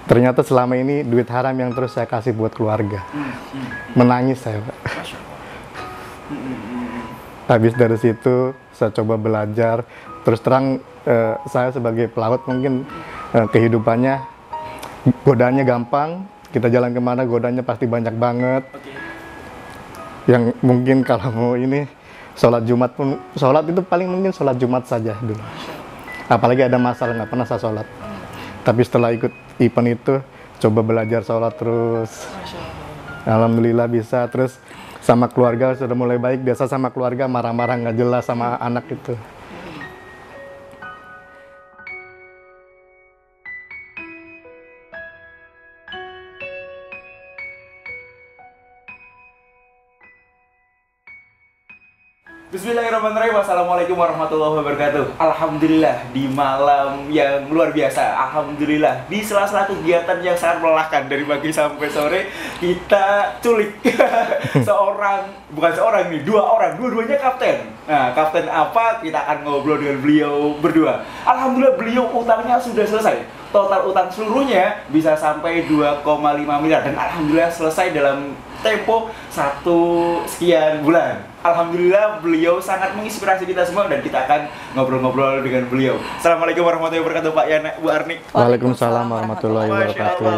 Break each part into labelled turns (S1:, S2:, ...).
S1: Ternyata selama ini duit haram yang terus saya kasih buat keluarga. Menangis saya, Pak. Habis dari situ saya coba belajar. Terus terang saya sebagai pelaut mungkin kehidupannya godaannya gampang. Kita jalan kemana godaannya pasti banyak banget. Yang mungkin kalau mau ini sholat Jumat pun, sholat itu paling mungkin sholat Jumat saja dulu. Apalagi ada masalah nggak pernah saya sholat. Tapi setelah ikut event itu coba belajar sholat terus. Alhamdulillah bisa. Terus sama keluarga sudah mulai baik. Biasa sama keluarga marah-marah nggak jelas sama anak itu.
S2: Bismillahirrahmanirrahim. Assalamualaikum warahmatullahi wabarakatuh. Alhamdulillah di malam yang luar biasa. Alhamdulillah di sela-sela kegiatan yang sangat melelahkan dari pagi sampai sore kita culik dua-duanya kapten. Nah, kapten apa? Kita akan ngobrol dengan beliau berdua. Alhamdulillah beliau utangnya sudah selesai. Total utang seluruhnya bisa sampai 2,5 miliar dan alhamdulillah selesai dalam tempo 1 sekian bulan. Alhamdulillah beliau sangat menginspirasi kita semua dan kita akan ngobrol-ngobrol dengan beliau. Assalamualaikum warahmatullahi wabarakatuh Pak Yana, Bu Arni.
S1: Waalaikumsalam warahmatullahi wabarakatuh.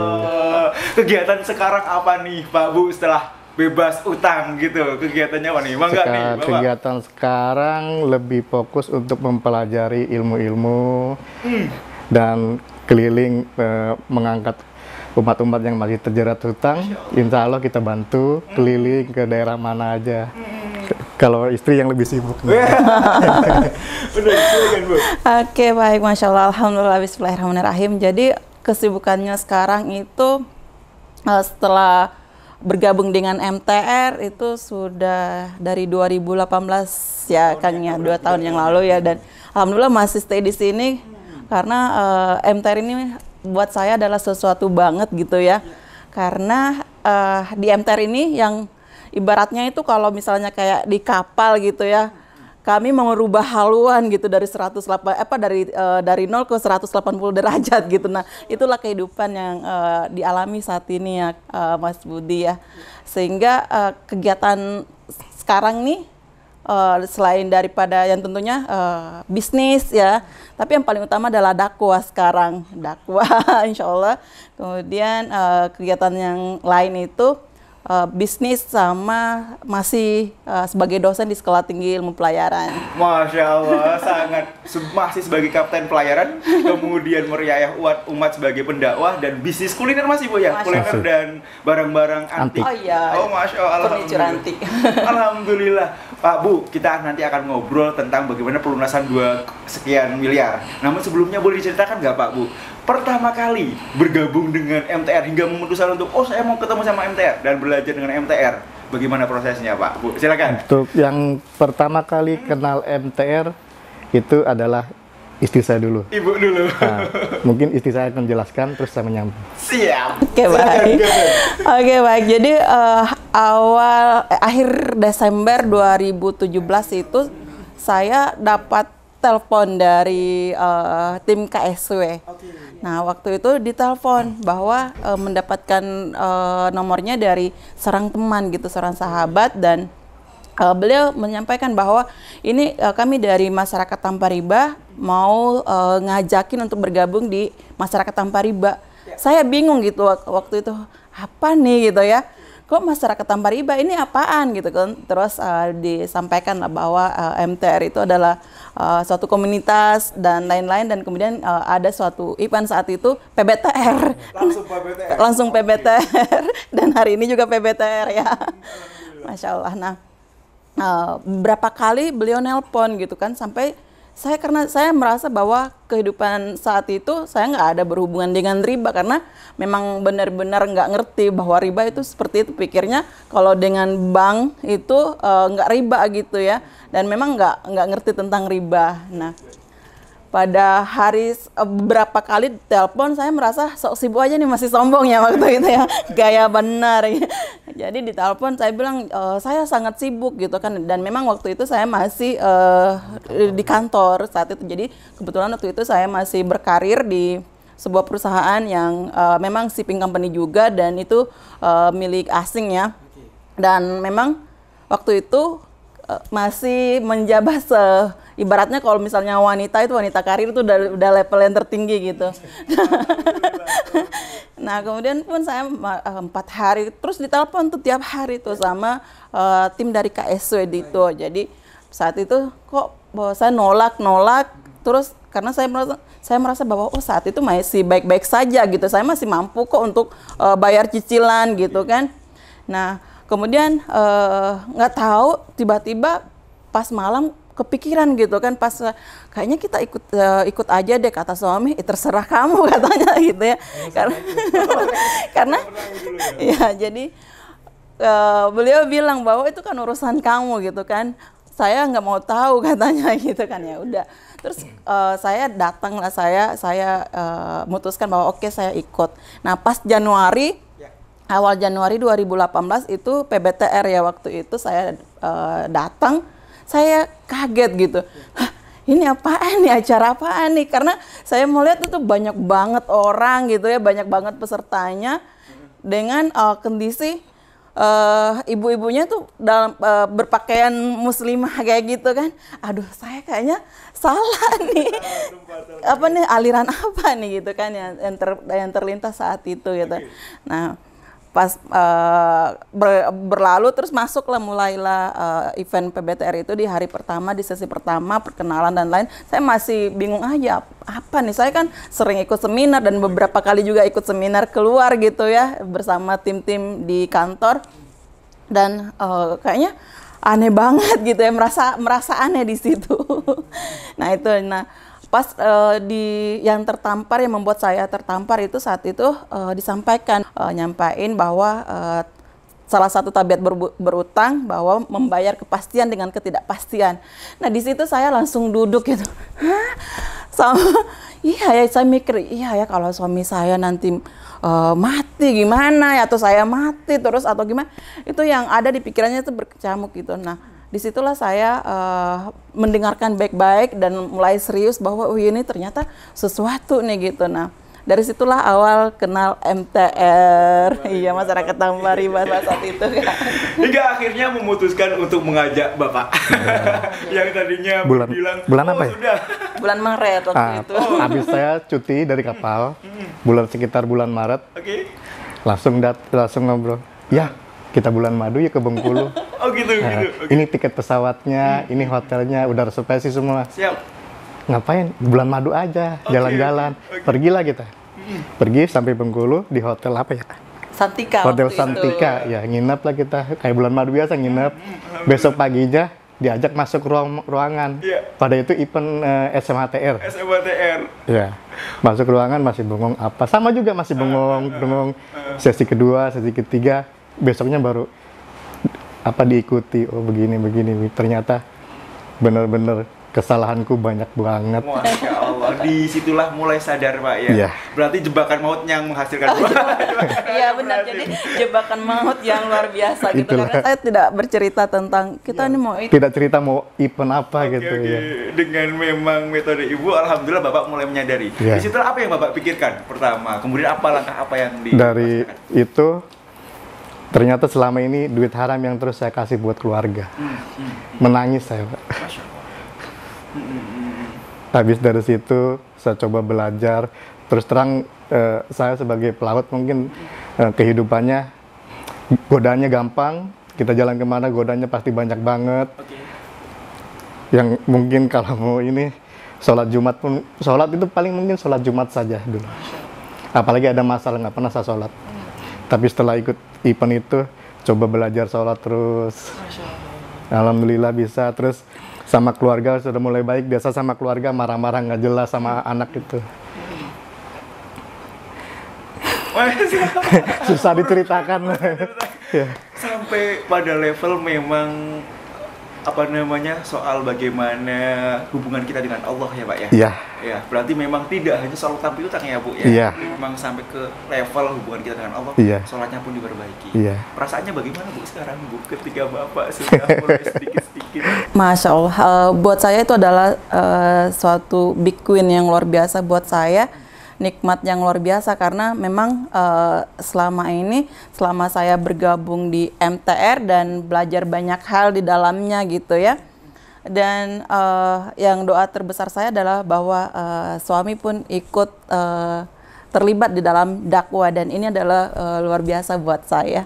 S2: Kegiatan sekarang apa nih Pak Bu setelah bebas utang gitu? Kegiatannya apa nih? Mangga nih Bapak.
S1: Kegiatan sekarang lebih fokus untuk mempelajari ilmu-ilmu dan keliling mengangkat umat-umat yang masih terjerat hutang. Insya Allah kita bantu keliling ke daerah mana aja. Kalau istri yang lebih sibuk.
S2: Benar, silakan Bu.
S3: Oke, baik, Masya Allah, Alhamdulillah, Bismillahirrahmanirrahim. Jadi kesibukannya sekarang itu setelah bergabung dengan MTR itu sudah dari 2018 ya Kang ya, 2 tahun yang lalu ya, dan Alhamdulillah masih stay di sini karena MTR ini buat saya adalah sesuatu banget gitu ya. Karena di MTR ini yang ibaratnya itu kalau misalnya kayak di kapal gitu ya, kami merubah haluan gitu dari 0 ke 180 derajat gitu. Nah, itulah kehidupan yang dialami saat ini ya, Mas Budi ya. Sehingga kegiatan sekarang nih selain daripada yang tentunya bisnis ya, tapi yang paling utama adalah dakwah sekarang, dakwah insya Allah. Kemudian kegiatan yang lain itu bisnis sama masih sebagai dosen di Sekolah Tinggi Ilmu Pelayaran.
S2: Masya Allah, masih sebagai kapten pelayaran, kemudian meriayah umat sebagai pendakwah dan bisnis kuliner masih Bu ya, kuliner dan barang-barang antik.
S3: Oh iya.
S2: Oh Masya Allah.
S3: Furniture antik.
S2: Alhamdulillah. Pak Bu, kita nanti akan ngobrol tentang bagaimana pelunasan 2 sekian miliar. Namun sebelumnya boleh diceritakan nggak Pak Bu, pertama kali bergabung dengan MTR hingga memutuskan untuk saya mau ketemu sama MTR dan belajar dengan MTR, bagaimana prosesnya Pak Bu? Silakan.
S1: Untuk yang pertama kali kenal MTR itu adalah istri saya dulu.
S2: Ibu dulu.
S1: Nah, mungkin istri saya akan menjelaskan terus saya menyambung.
S2: Siap.
S3: Oke, baik. Oke, baik. Jadi akhir Desember 2017 itu saya dapat telepon dari tim KSW. Nah, waktu itu ditelepon bahwa mendapatkan nomornya dari seorang teman gitu, seorang sahabat, dan beliau menyampaikan bahwa ini kami dari masyarakat Tanpa Riba mau ngajakin untuk bergabung di masyarakat Tanpa Riba. Saya bingung gitu waktu itu, apa nih gitu ya, kok masyarakat Tanpa Riba ini apaan gitu kan. Terus disampaikan lah bahwa MTR itu adalah suatu komunitas dan lain-lain, dan kemudian ada suatu event saat itu PBTR. Langsung PBTR dan hari ini juga PBTR ya. Masya Allah. Nah, berapa kali beliau nelpon gitu kan, sampai karena saya merasa bahwa kehidupan saat itu saya nggak ada berhubungan dengan riba, karena memang benar-benar nggak ngerti bahwa riba itu seperti itu. Pikirnya kalau dengan bank itu nggak riba gitu ya, dan memang nggak ngerti tentang riba. Nah, pada hari beberapa kali telepon saya merasa sok sibuk aja nih, masih sombong ya waktu itu ya, gaya benar ya. Jadi di telepon saya bilang saya sangat sibuk gitu kan, dan memang waktu itu saya masih di kantor saat itu. Jadi kebetulan waktu itu saya masih berkarir di sebuah perusahaan yang memang shipping company juga dan itu milik asing ya. Dan memang waktu itu masih menjabat ibaratnya kalau misalnya wanita karir itu udah level yang tertinggi gitu. Nah kemudian pun saya 4 hari terus ditelepon tuh tiap hari tuh sama tim dari KSW itu. Jadi saat itu kok saya nolak terus karena saya merasa bahwa saat itu masih baik-baik saja gitu. Saya masih mampu kok untuk bayar cicilan gitu kan. Nah kemudian nggak tahu tiba-tiba pas malam kepikiran gitu kan, pas kayaknya kita ikut aja deh kata suami, terserah kamu katanya gitu ya. Karena ya jadi beliau bilang bahwa itu kan urusan kamu gitu kan. Saya nggak mau tahu katanya gitu kan, ya udah. Terus saya datang lah, saya memutuskan bahwa oke, saya ikut. Nah pas awal Januari 2018 itu PBTR ya, waktu itu saya datang, saya kaget gitu. Hah, ini apaan nih, acara apaan nih? Karena saya melihat itu banyak banget orang gitu ya, banyak banget pesertanya dengan kondisi ibu-ibunya tuh dalam berpakaian muslimah kayak gitu kan. Aduh, saya kayaknya salah nih. Apa nih, aliran apa nih gitu kan yang terlintas saat itu gitu. Nah, pas berlalu terus mulailah event PBTR itu di hari pertama, di sesi pertama perkenalan dan lain. Saya masih bingung aja apa nih, saya kan sering ikut seminar dan beberapa kali juga ikut seminar keluar gitu ya bersama tim-tim di kantor, dan kayaknya aneh banget gitu ya, merasa aneh di situ. Nah pas yang tertampar, yang membuat saya tertampar itu saat itu disampaikan, nyampain bahwa salah satu tabiat berutang bahwa membayar kepastian dengan ketidakpastian. Nah di situ saya langsung duduk gitu. Iya ya, saya mikir, iya ya kalau suami saya nanti mati gimana ya, atau saya mati terus atau gimana, itu yang ada di pikirannya itu berkecamuk gitu. Nah disitulah saya mendengarkan baik-baik dan mulai serius bahwa ini ternyata sesuatu nih gitu. Nah dari situlah awal kenal MTR, iya, masyarakat Tambari saat itu kan.
S2: Hingga akhirnya memutuskan untuk mengajak Bapak yang tadinya
S1: bulan apa ya?
S2: Sudah.
S3: Bulan Maret waktu itu.
S1: Habis saya cuti dari kapal, sekitar bulan Maret, langsung ngobrol. Ya, kita bulan madu ya ke Bengkulu.
S2: Oh gitu.
S1: Ini tiket pesawatnya, ini hotelnya, udah reservasi semua.
S2: Siap.
S1: Ngapain? Bulan madu aja, jalan-jalan. Pergilah kita. Pergi sampai Bengkulu di hotel apa ya?
S3: Santika.
S1: Hotel Santika, ya nginep lah kita. Kayak bulan madu biasa nginep. Besok paginya diajak masuk ruangan. Pada itu event SMHTR. Ya, masuk ruangan masih bengong apa? Sama juga masih bengong. Sesi kedua, sesi ketiga, besoknya baru diikuti. Oh begini. Ternyata benar-benar kesalahanku banyak banget.
S2: Masya Allah, disitulah mulai sadar Pak ya.
S1: Iya.
S2: Berarti jebakan maut yang menghasilkan
S3: Iya benar, jadi jebakan maut yang luar biasa gitu. Karena saya tidak bercerita tentang kita ini mau
S1: tidak cerita mau event apa gitu. Ya.
S2: Dengan memang metode Ibu, alhamdulillah Bapak mulai menyadari.
S1: Ya.
S2: Disitulah apa yang Bapak pikirkan pertama, kemudian langkah apa yang
S1: dari itu. Ternyata selama ini duit haram yang terus saya kasih buat keluarga. Menangis saya Pak.
S2: Masya Allah.
S1: Habis dari situ saya coba belajar. Terus terang saya sebagai pelaut mungkin kehidupannya godaannya gampang. Kita jalan kemana godanya pasti banyak banget. Yang mungkin kalau mau ini sholat Jumat pun, sholat itu paling mungkin sholat Jumat saja dulu. Apalagi ada masalah nggak pernah saya sholat. Tapi setelah ikut event itu coba belajar sholat terus. Alhamdulillah bisa. Terus sama keluarga sudah mulai baik. Biasa sama keluarga marah-marah nggak jelas sama anak itu. Susah diceritakan.
S2: Sampai pada level memang soal bagaimana hubungan kita dengan Allah ya Pak ya.
S1: Iya.
S2: Ya, berarti memang tidak hanya soal utang piutang ya Bu ya.
S1: Iya.
S2: Memang sampai ke level hubungan kita dengan Allah.
S1: Iya.
S2: Sholatnya pun diperbaiki.
S1: Iya.
S2: Perasaannya bagaimana Bu sekarang Bu ketika Bapak sudah mulai sedikit-sedikit?
S3: Masya Allah, buat saya itu adalah suatu big win yang luar biasa buat saya. nikmat yang luar biasa karena memang selama saya bergabung di MTR dan belajar banyak hal di dalamnya gitu ya. Dan yang doa terbesar saya adalah bahwa suami pun ikut terlibat di dalam dakwah dan ini adalah luar biasa buat saya.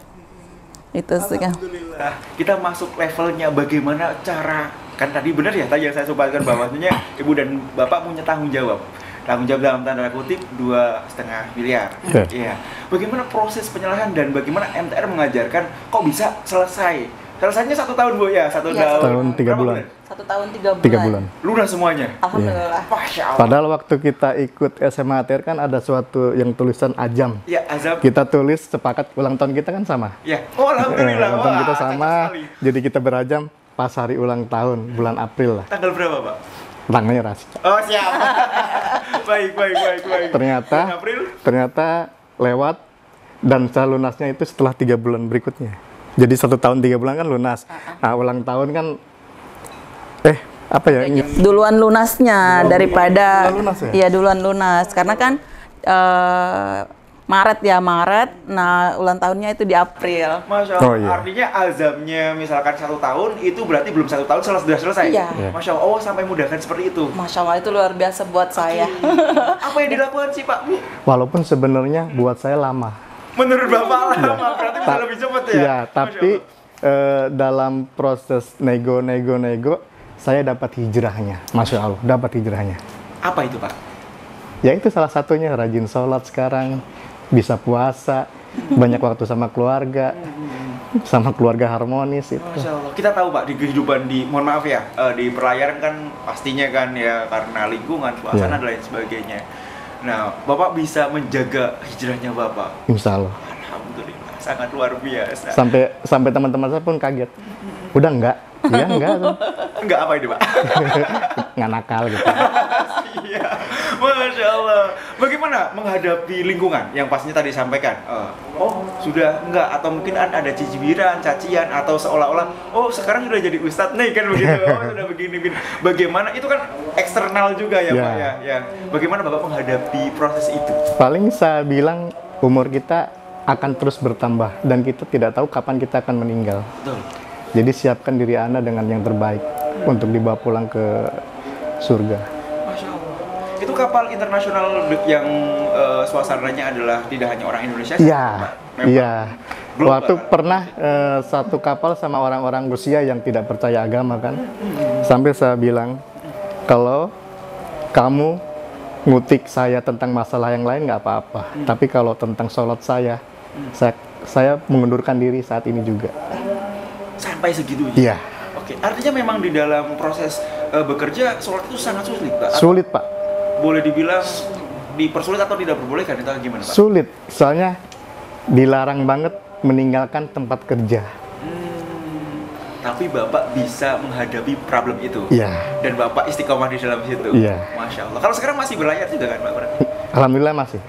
S3: Itu sih kan.
S2: Alhamdulillah. Kita masuk levelnya bagaimana cara, kan tadi benar ya tadi yang saya sobatkan bahwasanya ibu dan bapak punya tanggung jawab dalam tanda kutip 2,5 miliar. Iya. Bagaimana proses penyelesaian dan bagaimana MTR mengajarkan kok bisa selesai? Selesainya 1 tahun Bu ya, 1
S1: tahun 3 bulan.
S3: 1 tahun 3 bulan.
S1: 3 bulan.
S2: Lunas semuanya.
S3: Alhamdulillah.
S2: Masya Allah.
S1: Padahal waktu kita ikut SMA ATR kan ada suatu yang tulisan ajam.
S2: Ya, azab.
S1: Kita tulis sepakat ulang tahun kita kan sama.
S2: Ya. Oh, alhamdulillah.
S1: Ulang tahun kita
S2: Wah,
S1: sama.
S2: cocok sekali.
S1: Jadi kita berajam pas hari ulang tahun bulan April lah.
S2: Tanggal berapa, Pak?
S1: Tanggalnya rahasia.
S2: Oh, siap. baik.
S1: Ternyata lewat dan setelah lunasnya itu setelah 3 bulan berikutnya. Jadi 1 tahun 3 bulan kan lunas. Nah, ulang tahun kan apa ya?
S3: Duluan lunasnya daripada
S1: lunas ya?
S3: Iya, duluan lunas karena kan Maret. Nah, ulang tahunnya itu di April.
S2: Masya Allah.
S1: Oh, iya.
S2: Artinya azamnya misalkan 1 tahun itu berarti belum 1 tahun sudah selesai.
S3: Iya.
S2: Masya Allah. Oh, sampai mudahkan seperti itu.
S3: Masya Allah, itu luar biasa buat saya.
S2: Apa yang dilakukan sih Pak Bu?
S1: Walaupun sebenarnya buat saya lama.
S2: Menurut Bapak lama, berarti bisa lebih cepat ya?
S1: Iya, tapi dalam proses nego, saya dapat hijrahnya. Masya Allah, dapat hijrahnya.
S2: Apa itu Pak?
S1: Ya itu salah satunya, rajin sholat sekarang, bisa puasa, banyak waktu sama keluarga harmonis itu.
S2: Masya Allah. Kita tahu Pak, di kehidupan mohon maaf ya, di perlayar kan pastinya kan ya karena lingkungan, suasana dan lain sebagainya. Nah, Bapak bisa menjaga hijrahnya Bapak.
S1: Insya Allah.
S2: Alhamdulillah, sangat luar biasa.
S1: Sampai teman-teman saya pun kaget. Udah enggak? Iya enggak tuh.
S2: Enggak apa ini Pak?
S1: Nggak nakal gitu.
S2: Iya, Masya Allah. Bagaimana menghadapi lingkungan yang pastinya tadi sampaikan? Oh, sudah enggak, atau mungkin ada cibiran, cacian, atau seolah-olah, oh sekarang sudah jadi ustadz nih kan begitu, oh sudah begini. Bagaimana, itu kan eksternal juga ya Pak ya. Ya. Bagaimana Bapak menghadapi proses itu?
S1: Paling saya bilang umur kita akan terus bertambah dan kita tidak tahu kapan kita akan meninggal.
S2: Betul.
S1: Jadi siapkan diri Anda dengan yang terbaik untuk dibawa pulang ke surga.
S2: Masya Allah. Itu kapal internasional yang suasananya adalah tidak hanya orang Indonesia.
S1: Iya. Waktu pernah satu kapal sama orang-orang Rusia yang tidak percaya agama kan. Sampai saya bilang, kalau kamu ngutik saya tentang masalah yang lain nggak apa-apa. Tapi kalau tentang sholat saya mengundurkan diri saat ini juga.
S2: Sampai segitunya?
S1: Iya.
S2: Oke, artinya memang di dalam proses bekerja, sholat itu sangat sulit Pak?
S1: Sulit Pak.
S2: Boleh dibilang dipersulit atau tidak diperbolehkan, itu gimana Pak?
S1: Sulit, soalnya dilarang banget meninggalkan tempat kerja.
S2: Tapi Bapak bisa menghadapi problem itu?
S1: Iya.
S2: Dan Bapak istiqomah di dalam situ?
S1: Iya.
S2: Masya Allah. Kalau sekarang masih berlayar juga kan Pak? Berarti?
S1: Alhamdulillah masih.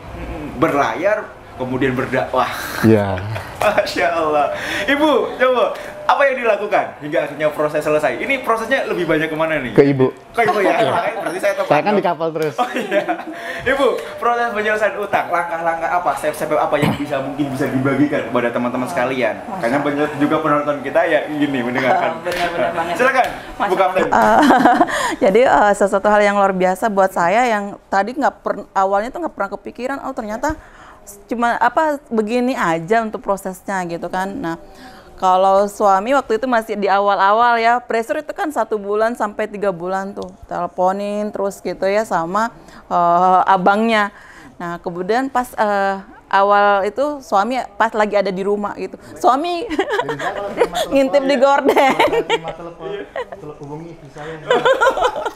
S2: Berlayar, kemudian berdakwah.
S1: Iya.
S2: Masya Allah. Ibu, coba apa yang dilakukan hingga akhirnya proses selesai? Ini prosesnya lebih banyak kemana nih?
S1: Ke Ibu.
S2: Ke Ibu ya? Berarti saya tepat.
S1: Saya kan di kapal terus.
S2: Oh iya. Ibu, proses penyelesaian utang, langkah-langkah apa, step-step apa yang mungkin bisa dibagikan kepada teman-teman sekalian? Karena banyak juga penonton kita ya gini mendengarkan.
S3: Benar-benar banget.
S2: Silakan, Bu Kapten.
S3: Jadi sesuatu hal yang luar biasa buat saya yang tadi awalnya tuh nggak pernah kepikiran, oh ternyata cuma begini aja untuk prosesnya gitu kan. Nah, kalau suami waktu itu masih di awal-awal ya, pressure itu kan 1 bulan sampai 3 bulan tuh, teleponin terus gitu ya sama abangnya. Nah, kemudian pas awal itu suami pas lagi ada di rumah gitu, suami ngintip di gorden.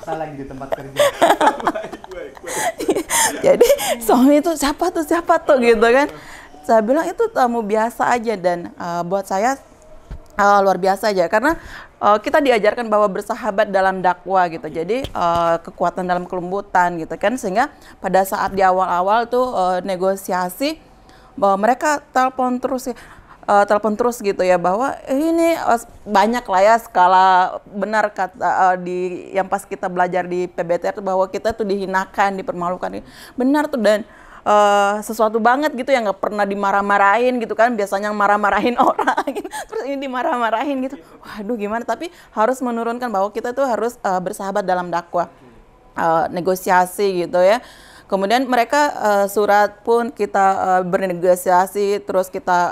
S1: Saya lagi di tempat kerja.
S3: Jadi suami itu siapa tuh gitu kan. Saya bilang itu tamu biasa aja dan buat saya luar biasa aja karena kita diajarkan bahwa bersahabat dalam dakwah gitu. Jadi kekuatan dalam kelembutan gitu kan, sehingga pada saat di awal-awal tuh negosiasi bahwa mereka telepon terus ya. telepon terus gitu ya bahwa ini banyak lah ya skala benar kata di yang pas kita belajar di PBTR tuh bahwa kita tuh dihinakan, dipermalukan, benar tuh. Dan sesuatu banget gitu yang nggak pernah dimarah-marahin gitu kan, biasanya marah-marahin orang terus ini dimarah-marahin gitu, waduh gimana. Tapi harus menurunkan bahwa kita tuh harus bersahabat dalam dakwah, negosiasi gitu ya. Kemudian mereka surat pun kita bernegosiasi, terus kita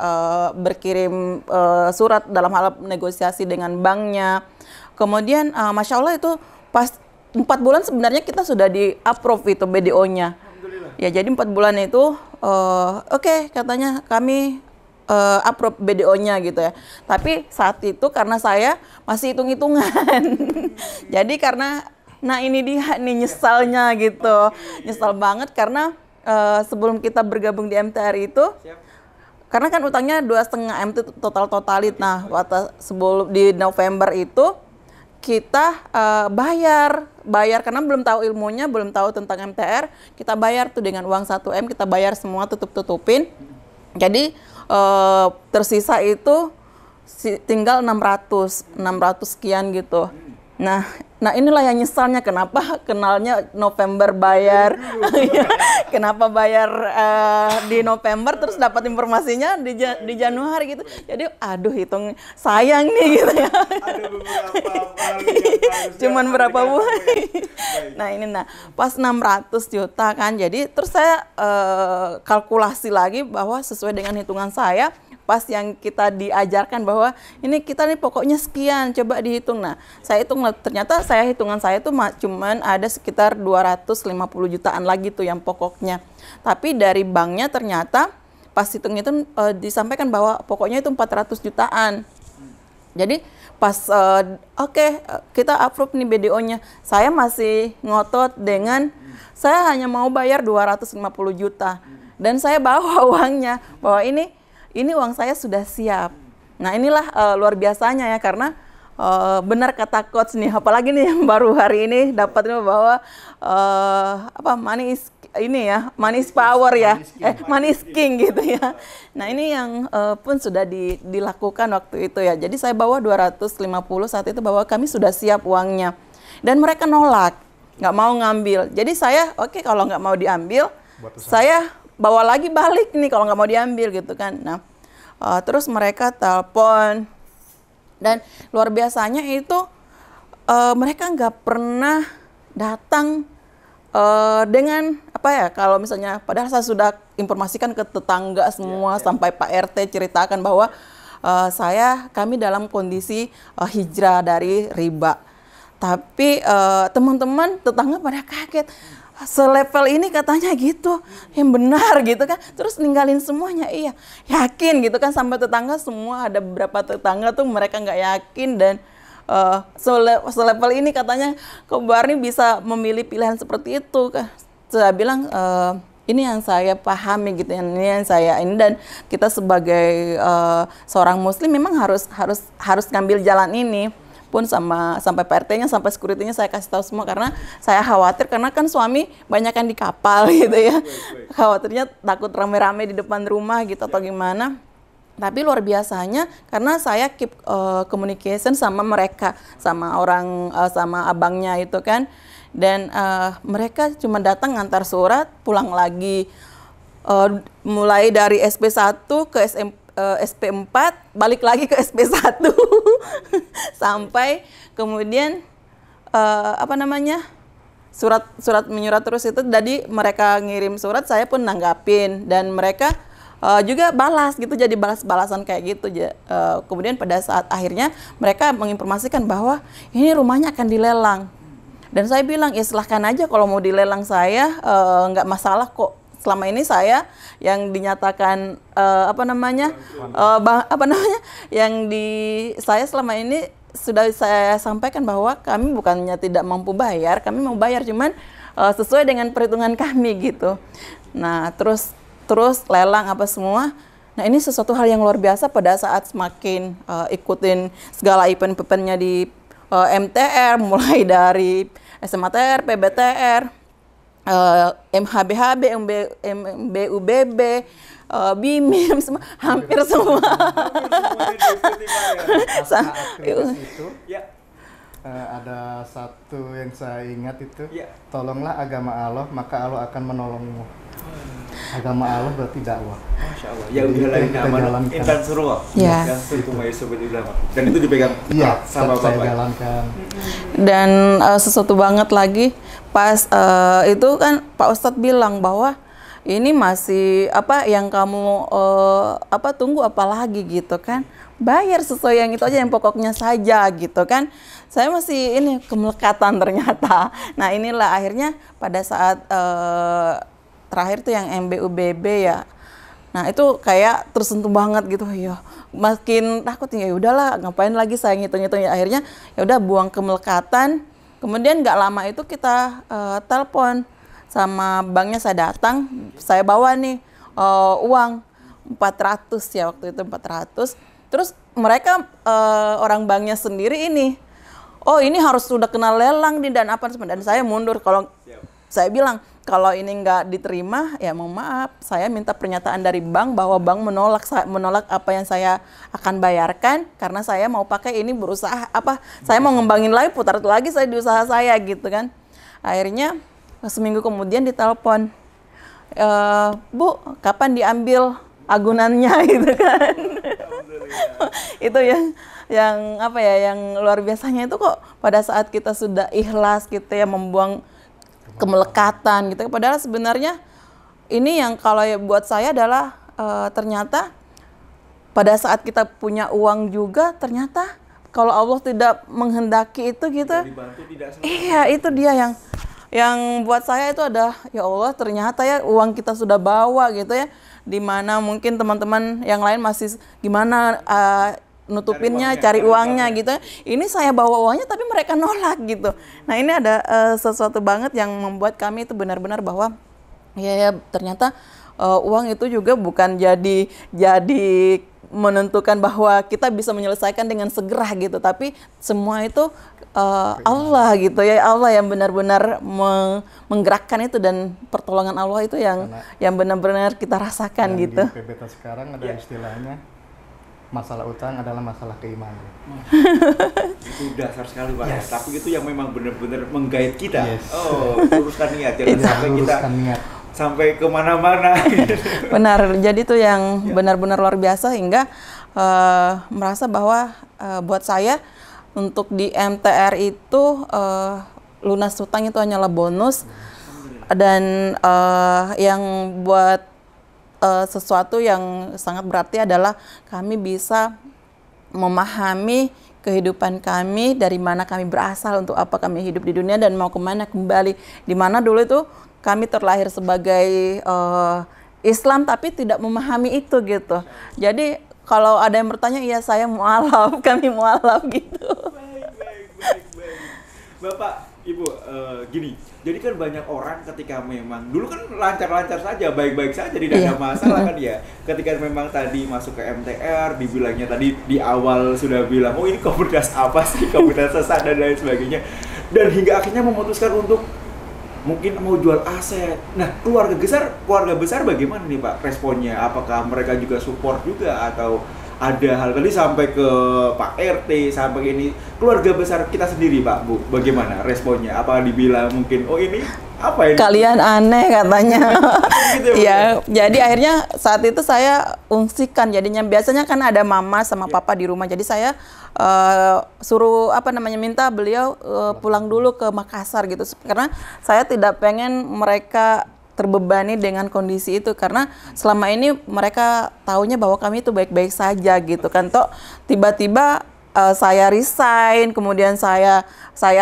S3: berkirim surat dalam hal negosiasi dengan banknya. Kemudian Masya Allah itu pas 4 bulan sebenarnya kita sudah di-approve itu BDO-nya. Ya jadi 4 bulan itu oke, katanya kami approve BDO-nya gitu ya. Tapi saat itu karena saya masih hitung-hitungan. Jadi karena nah ini dia nih nyesalnya gitu. Nyesal banget karena sebelum kita bergabung di MTR itu, karena kan utangnya 2,5 M itu totalit. Nah, waktu sebelum di November itu kita bayar karena belum tahu ilmunya, belum tahu tentang MTR, kita bayar tuh dengan uang 1 M, kita bayar semua tutupin. Jadi tersisa itu tinggal 600 sekian gitu. Nah inilah yang nyesalnya kenapa kenalnya November bayar, kenapa bayar di November terus dapat informasinya di Januari gitu. Jadi aduh hitung sayang nih gitu ya.
S2: Ada beberapa hal yang harusnya
S3: Cuman berapa
S2: Anda
S3: bulan.
S2: ketahui ya.
S3: Nah pas 600 juta kan, jadi terus saya kalkulasi lagi bahwa sesuai dengan hitungan saya, pas yang kita diajarkan bahwa ini kita nih pokoknya sekian, coba dihitung. Nah, saya hitung, ternyata hitungan saya tuh cuman ada sekitar 250 jutaan lagi tuh yang pokoknya. Tapi dari banknya ternyata pas hitung itu disampaikan bahwa pokoknya itu 400 jutaan. Jadi pas kita approve nih BDO-nya, saya masih ngotot dengan saya hanya mau bayar 250 juta. Dan saya bawa uangnya, bahwa ini uang saya sudah siap. Nah inilah luar biasanya ya, karena benar kata coach nih, apalagi nih yang baru hari ini dapatnya bahwa money is power ya, money is king gitu ya. Nah ini yang pun sudah dilakukan waktu itu ya. Jadi saya bawa 250 saat itu, bahwa kami sudah siap uangnya. Dan mereka nolak, nggak mau ngambil. Jadi saya kalau nggak mau diambil, saya bawa lagi balik nih kalau nggak mau diambil gitu kan. Nah terus mereka telepon, dan luar biasanya itu mereka nggak pernah datang dengan kalau misalnya, padahal saya sudah informasikan ke tetangga semua, sampai Pak RT ceritakan bahwa kami dalam kondisi hijrah dari riba. Tapi teman-teman tetangga pada kaget, selevel ini katanya gitu, yang benar gitu kan. Terus ninggalin semuanya, iya yakin gitu kan, sampai tetangga semua, ada beberapa tetangga tuh mereka nggak yakin. Dan selevel ini katanya kok Barni bisa memilih pilihan seperti itu kan. Saya bilang ini yang saya pahami gitu, ini yang saya ini, dan kita sebagai seorang muslim memang harus ngambil jalan ini. Pun sampai Pak RT-nya, sampai security-nya saya kasih tahu semua, karena saya khawatir, karena kan suami banyak yang di kapal gitu ya. Khawatirnya takut rame-rame di depan rumah gitu atau gimana. Tapi luar biasanya karena saya keep communication sama mereka, sama abangnya itu kan. Dan mereka cuma datang ngantar surat, pulang lagi. Mulai dari SP1 ke SP4, balik lagi ke SP1 sampai kemudian surat menyurat terus itu. Jadi mereka ngirim surat, saya pun nanggapin, dan mereka juga balas gitu, jadi balas-balasan kayak gitu. Kemudian pada saat akhirnya mereka menginformasikan bahwa ini rumahnya akan dilelang, dan saya bilang ya silahkan aja kalau mau dilelang, saya nggak masalah kok. Selama ini saya yang dinyatakan saya selama ini sudah saya sampaikan bahwa kami bukannya tidak mampu bayar, kami mau bayar, cuman sesuai dengan perhitungan kami gitu. Nah terus lelang apa semua. Nah ini sesuatu hal yang luar biasa pada saat semakin ikutin segala event-eventnya di MTR, mulai dari SMATR, PBTR, MHBHB, MBUBB, BIMIM semua, hampir semua.
S1: Saat aktivitas itu
S2: Ya.
S1: ada satu yang saya ingat itu,
S2: Ya.
S1: tolonglah agama Allah maka Allah akan menolongmu. Agama Allah berarti dakwah.
S2: Masya Allah. Ya
S1: Jadi
S2: udah
S1: itu
S2: lain
S1: yang kita
S2: nama
S1: jalankan.
S2: Intan Surullah.
S3: Ya.
S2: Yang Suku Mayyusuf Dan itu dipegang
S1: Iya,
S2: sama
S1: saya
S2: Bapak.
S1: jalankan.
S3: Dan sesuatu banget lagi pas itu kan Pak Ustadz bilang bahwa ini masih apa yang kamu tunggu apa lagi gitu kan, bayar sesuai yang itu aja, yang pokoknya saja gitu kan. Saya masih ini kemelekatan ternyata. Nah inilah akhirnya pada saat terakhir tuh yang MBUBB ya. Nah itu kayak tersentuh banget gitu ya, makin takut ya udahlah ngapain lagi saya ngitung-ngitung ya, akhirnya ya udah buang kemelekatan. Kemudian nggak lama itu kita telepon sama banknya, saya datang, saya bawa nih uang 400 ya waktu itu 400. Terus mereka orang banknya sendiri ini, oh ini harus sudah kena lelang nih dan apa, dan saya mundur. Kalau saya bilang kalau ini nggak diterima ya mohon maaf, saya minta pernyataan dari bank bahwa bank menolak apa yang saya akan bayarkan karena saya mau pakai ini berusaha saya mau ngembangin lagi, putar lagi saya di usaha saya gitu kan. Akhirnya seminggu kemudian ditelepon, Bu kapan diambil agunannya gitu kan. Itu yang luar biasanya itu kok pada saat kita sudah ikhlas gitu ya, membuang kemelekatan gitu. Padahal sebenarnya ini yang kalau ya buat saya adalah ternyata pada saat kita punya uang juga ternyata kalau Allah tidak menghendaki itu gitu. Iya, itu dia yang buat saya itu ada, ya Allah ternyata ya uang kita sudah bawa gitu ya. Dimana mungkin teman-teman yang lain masih gimana nutupinnya, cari uangnya gitu. Ini saya bawa uangnya tapi mereka nolak gitu. Nah ini ada sesuatu banget yang membuat kami itu benar-benar bahwa ya ternyata uang itu juga bukan jadi menentukan bahwa kita bisa menyelesaikan dengan segera gitu, tapi semua itu Allah gitu ya, Allah yang benar-benar menggerakkan itu, dan pertolongan Allah itu yang benar-benar kita rasakan gitu.
S1: Di PBT sekarang ada istilahnya masalah utang adalah masalah keimanan.
S2: Itu dasar sekali Pak.
S1: Yes.
S2: Tapi itu yang memang benar-benar menggait kita.
S1: Yes.
S2: Oh, luruskan niat, jangan sampai kita
S1: niat.
S2: sampai kemana-mana.
S3: Benar, jadi itu yang benar-benar luar biasa hingga merasa bahwa buat saya untuk di MTR itu lunas hutang itu hanyalah bonus, dan yang buat sesuatu yang sangat berarti adalah kami bisa memahami kehidupan kami, dari mana kami berasal, untuk apa kami hidup di dunia dan mau kemana kembali. Di mana dulu itu kami terlahir sebagai Islam tapi tidak memahami itu gitu. Jadi kalau ada yang bertanya, iya saya mualaf, kami mualaf gitu.
S2: Baik. Bapak, Ibu, gini, jadi kan banyak orang ketika memang dulu kan lancar-lancar saja, baik-baik saja, tidak ada masalah kan ya. Ketika memang tadi masuk ke MTR, dibilangnya tadi di awal sudah bilang, oh ini komunitas apa sih, komunitas sesat dan lain sebagainya. Dan hingga akhirnya memutuskan untuk mungkin mau jual aset. Nah, keluarga besar bagaimana nih Pak responnya? Apakah mereka juga support juga atau ada hal tadi sampai ke Pak RT sampai ini keluarga besar kita sendiri Pak Bu, bagaimana responnya? Apa dibilang mungkin oh ini apa ini?
S3: Kalian aneh katanya.
S2: Gitu
S3: ya, jadi akhirnya saat itu saya ungsikan, jadinya biasanya kan ada mama sama papa di rumah, jadi saya suruh minta beliau pulang dulu ke Makassar gitu, karena saya tidak pengen mereka terbebani dengan kondisi itu, karena selama ini mereka taunya bahwa kami itu baik-baik saja gitu kan. Toh tiba-tiba saya resign, kemudian saya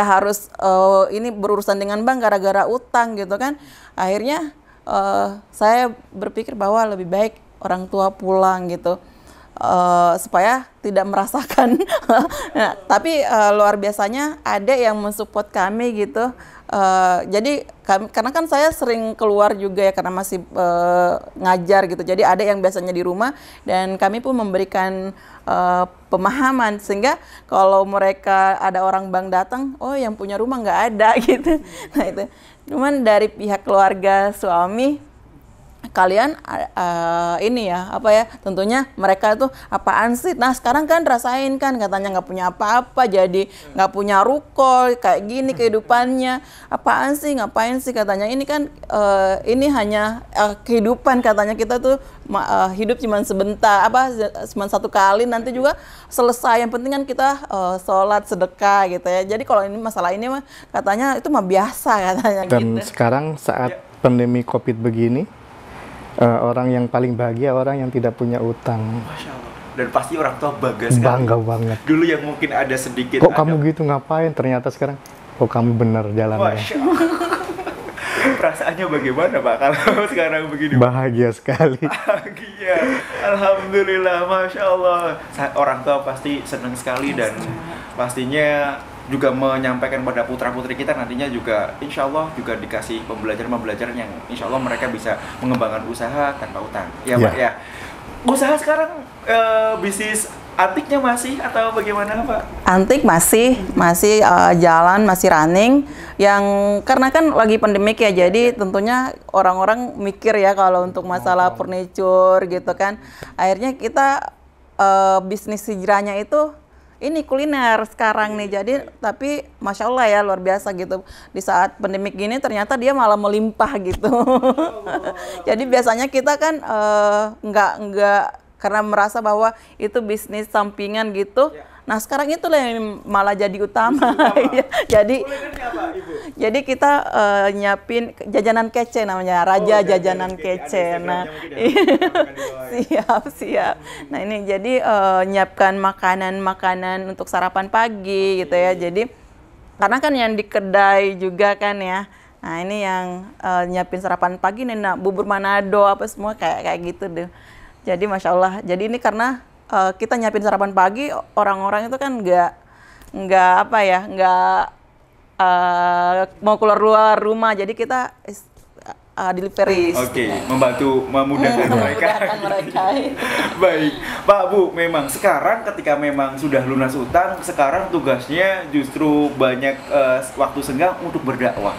S3: harus ini berurusan dengan bank gara-gara utang gitu kan. Akhirnya saya berpikir bahwa lebih baik orang tua pulang gitu, supaya tidak merasakan. Nah, tapi luar biasanya ada yang mensupport kami gitu. Jadi karena kan saya sering keluar juga ya, karena masih ngajar gitu. Jadi ada yang biasanya di rumah dan kami pun memberikan pemahaman sehingga kalau mereka ada orang bank datang, oh yang punya rumah nggak ada gitu. Nah itu. Cuman dari pihak keluarga suami kalian ini ya apa ya, tentunya mereka itu apaan sih. Nah sekarang kan rasain kan, katanya nggak punya apa-apa, jadi nggak punya ruko, kayak gini kehidupannya, apaan sih, ngapain sih katanya. Ini kan ini hanya kehidupan, katanya kita tuh hidup cuma sebentar, cuma satu kali, nanti juga selesai. Yang penting kan kita sholat, sedekah gitu ya. Jadi kalau ini masalah ini mah katanya itu mah biasa katanya.
S1: Dan
S3: gitu.
S1: sekarang saat pandemi COVID begini, orang yang paling bahagia orang yang tidak punya utang.
S2: Masya Allah. Dan pasti orang tua bangga sekali.
S1: Bangga banget.
S2: Dulu yang mungkin ada sedikit.
S1: Kok kamu gitu ngapain? Ternyata sekarang, kok kamu bener jalannya.
S2: Masya Allah. Perasaannya bagaimana Pak kalau sekarang begini?
S1: Bahagia sekali.
S2: Bahagia. Alhamdulillah, Masya Allah. Orang tua pasti senang sekali dan pastinya juga menyampaikan pada putra-putri kita nantinya juga insya Allah juga dikasih pembelajaran yang insya Allah mereka bisa mengembangkan usaha tanpa utang. Ya Pak ya. Usaha sekarang bisnis antiknya masih atau bagaimana Pak?
S3: Antik masih jalan, masih running. Yang karena kan lagi pandemik ya, jadi tentunya orang-orang mikir ya kalau untuk masalah furniture gitu kan. Akhirnya kita bisnis hijrahnya itu ini kuliner sekarang nih. Jadi tapi Masya Allah ya, luar biasa gitu. Di saat pandemik gini ternyata dia malah melimpah gitu. Jadi biasanya kita kan nggak karena merasa bahwa itu bisnis sampingan gitu. Nah sekarang itulah yang malah jadi utama. Jadi
S2: apa, Ibu?
S3: jadi kita nyiapin jajanan kece namanya, Raja Jajanan Kece. Nah siap. Nah ini jadi nyiapkan makanan untuk sarapan pagi gitu ya. Jadi karena kan yang di kedai juga kan ya. Nah ini yang nyiapin sarapan pagi nih, nah, bubur Manado apa semua kayak gitu deh. Jadi Masya Allah. Jadi ini karena kita nyiapin sarapan pagi, orang-orang itu kan nggak apa ya, nggak mau keluar rumah. Jadi kita delivery.
S2: Oke, membantu memudahkan mereka. Baik, Pak Bu, memang sekarang ketika memang sudah lunas utang, sekarang tugasnya justru banyak waktu senggang untuk berdakwah.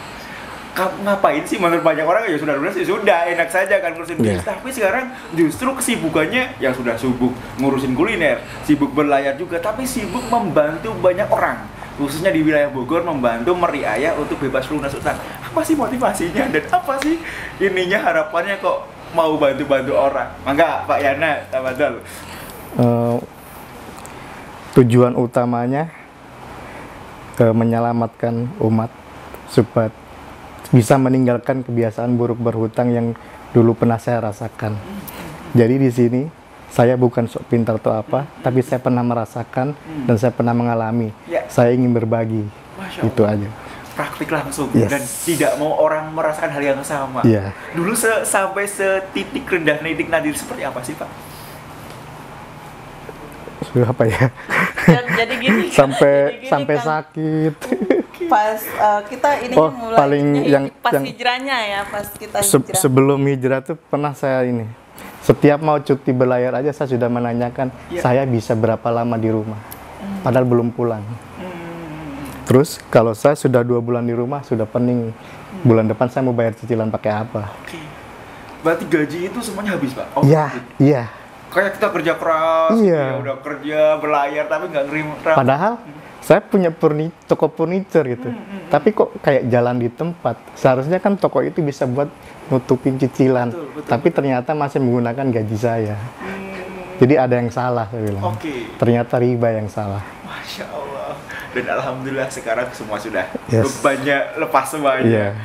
S2: Ngapain sih, menurut banyak orang ya sudah lunas ya sudah enak saja kan ngurusin bisnis, tapi sekarang justru kesibukannya yang sudah sibuk ngurusin kuliner, sibuk berlayar juga, tapi sibuk membantu banyak orang, khususnya di wilayah Bogor, membantu meriaya untuk bebas lunas utang. Apa sih motivasinya dan apa sih ininya, harapannya kok mau bantu-bantu orang? Mangga Pak Yana, tafadhol.
S1: Tujuan utamanya menyelamatkan umat supaya bisa meninggalkan kebiasaan buruk berhutang yang dulu pernah saya rasakan. Jadi di sini saya bukan sok pintar atau apa, tapi saya pernah merasakan dan saya pernah mengalami. Saya ingin berbagi. Itu aja.
S2: Praktik langsung dan tidak mau orang merasakan hal yang sama. Dulu sampai setitik rendah titik nadir seperti apa sih Pak?
S1: Apa ya?
S3: Jadi gini.
S1: sampai
S3: kan,
S1: sakit.
S3: Pas kita ini mulai
S1: paling yang
S3: hijrahnya ya, pas kita hijrah.
S1: Sebelum hijrah tuh pernah saya ini. Setiap mau cuti berlayar aja saya sudah menanyakan saya bisa berapa lama di rumah. Padahal belum pulang. Terus kalau saya sudah 2 bulan di rumah sudah pening. Bulan depan saya mau bayar cicilan pakai apa?
S2: Berarti gaji itu semuanya habis Pak?
S1: Iya.
S2: Kayak kita kerja keras, ya udah kerja berlayar tapi nggak ngirim. Padahal
S1: saya punya toko furniture gitu, tapi kok kayak jalan di tempat. Seharusnya kan toko itu bisa buat nutupin cicilan, tapi ternyata masih menggunakan gaji saya. Jadi ada yang salah, saya bilang. Ternyata riba yang salah.
S2: Masya Allah. Dan alhamdulillah sekarang semua sudah banyak lepas semuanya.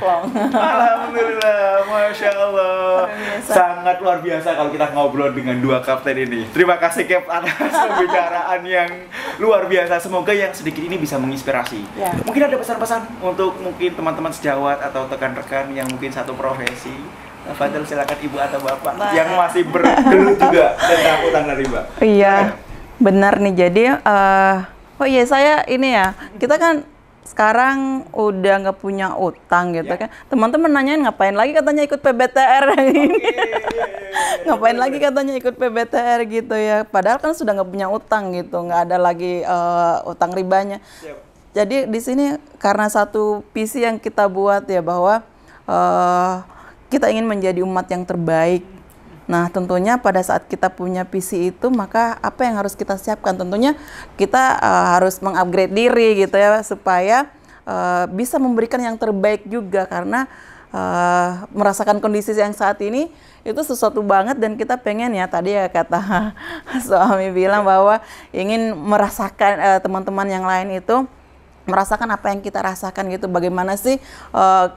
S2: Alhamdulillah, Masya Allah. Sangat luar biasa kalau kita ngobrol dengan dua kapten ini. Terima kasih Cap atas pembicaraan yang luar biasa. Semoga yang sedikit ini bisa menginspirasi. Mungkin ada pesan-pesan untuk mungkin teman-teman sejawat atau rekan-rekan yang mungkin satu profesi. Fadil, silakan Ibu atau Bapak yang masih bergelut juga tentang utang dan riba.
S3: Iya, benar nih. Jadi oh iya, saya ini ya, kita kan sekarang udah nggak punya utang gitu kan. Teman-teman nanyain ngapain lagi katanya ikut PBTR. Ngapain lagi katanya ikut PBTR gitu ya. Padahal kan sudah nggak punya utang gitu, nggak ada lagi utang ribanya. Jadi di sini karena satu visi yang kita buat ya bahwa kita ingin menjadi umat yang terbaik. Nah, tentunya pada saat kita punya visi itu, maka apa yang harus kita siapkan? Tentunya kita harus mengupgrade diri gitu ya, supaya bisa memberikan yang terbaik juga, karena merasakan kondisi yang saat ini itu sesuatu banget, dan kita pengen ya, tadi ya kata suami bilang bahwa ingin merasakan teman-teman yang lain itu merasakan apa yang kita rasakan gitu. Bagaimana sih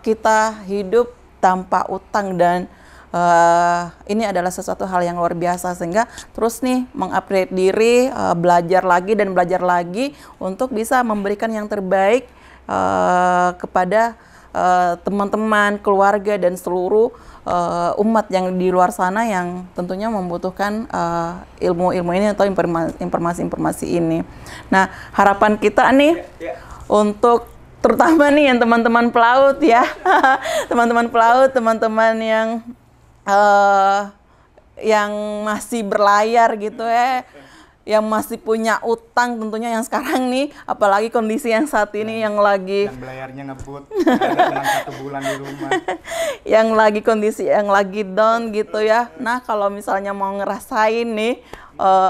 S3: kita hidup tanpa utang, dan ini adalah sesuatu hal yang luar biasa, sehingga terus nih mengupgrade diri, belajar lagi dan belajar lagi untuk bisa memberikan yang terbaik kepada teman-teman, keluarga, dan seluruh umat yang di luar sana yang tentunya membutuhkan ilmu-ilmu ini atau informasi-informasi ini. Nah, harapan kita nih untuk terutama nih yang teman-teman pelaut ya, teman-teman pelaut, teman-teman yang masih berlayar gitu ya, yang masih punya utang tentunya, yang sekarang nih apalagi kondisi yang saat ini yang lagi
S1: yang belayarnya ngebut, ada cuma 1 bulan di rumah,
S3: yang lagi kondisi yang lagi down gitu ya. Nah, kalau misalnya mau ngerasain nih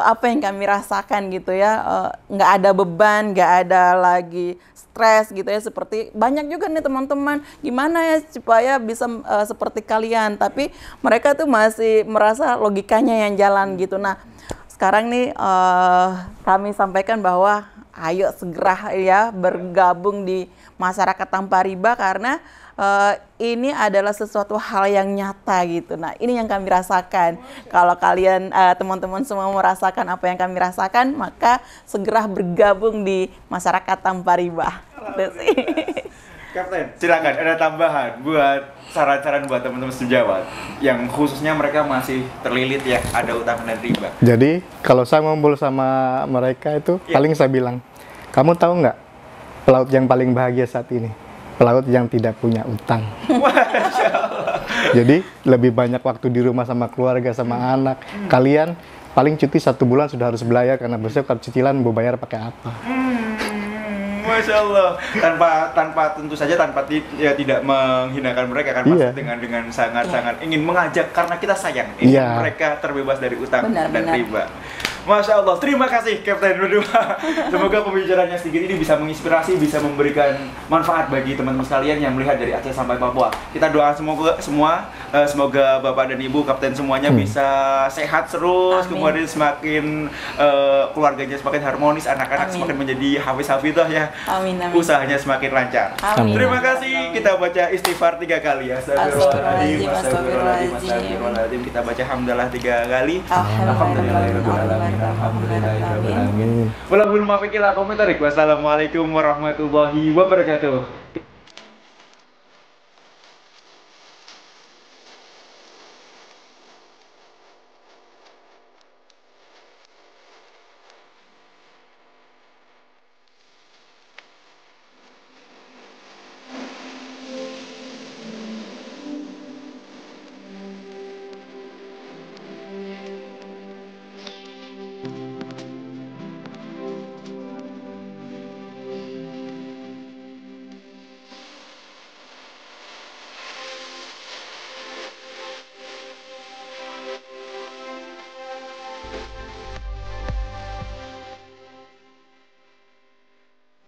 S3: apa yang kami rasakan gitu ya, nggak ada beban, nggak ada lagi stres gitu ya, seperti banyak juga nih teman-teman, gimana ya supaya bisa seperti kalian, tapi mereka tuh masih merasa logikanya yang jalan gitu. Nah, sekarang nih kami sampaikan bahwa ayo segera ya bergabung di masyarakat tanpa riba, karena ini adalah sesuatu hal yang nyata gitu. Nah, ini yang kami rasakan. Kalau kalian teman-teman semua merasakan apa yang kami rasakan, maka segera bergabung di masyarakat tanpa riba.
S2: Kapten, silakan ada tambahan buat saran-saran buat teman-teman sejawat yang khususnya mereka masih terlilit ya ada utang dan riba.
S1: Jadi kalau saya ngobrol sama mereka itu paling saya bilang, kamu tahu nggak pelaut yang paling bahagia saat ini? Pelaut yang tidak punya utang. Jadi lebih banyak waktu di rumah sama keluarga, sama anak. Kalian paling cuti 1 bulan sudah harus belayar, karena besok kalau cicilan mau bayar pakai apa?
S2: Masya Allah, tanpa tentu saja tidak menghinakan mereka kan, pasti dengan sangat ingin mengajak, karena kita sayang mereka terbebas dari utang dan riba. Masya Allah, terima kasih Kapten berdua. Semoga pembicaraannya sedikit ini bisa menginspirasi, bisa memberikan manfaat bagi teman-teman sekalian yang melihat dari Aceh sampai Papua. Kita doa semoga Bapak dan Ibu Kapten semuanya bisa sehat terus, kemudian semakin keluarganya semakin harmonis, anak-anak semakin menjadi hafiz-hafizah ya.
S3: Amin.
S2: Usahanya semakin lancar.
S3: Amin.
S2: Terima kasih. Kita baca istighfar 3 kali ya. Astagfirullahaladzim, astagfirullahaladzim. Kita baca hamdalah 3 kali. Alhamdulillahirrahmanirrahim. Alhamdulillahirrahmanirrahim. Wassalamualaikum warahmatullahi wabarakatuh.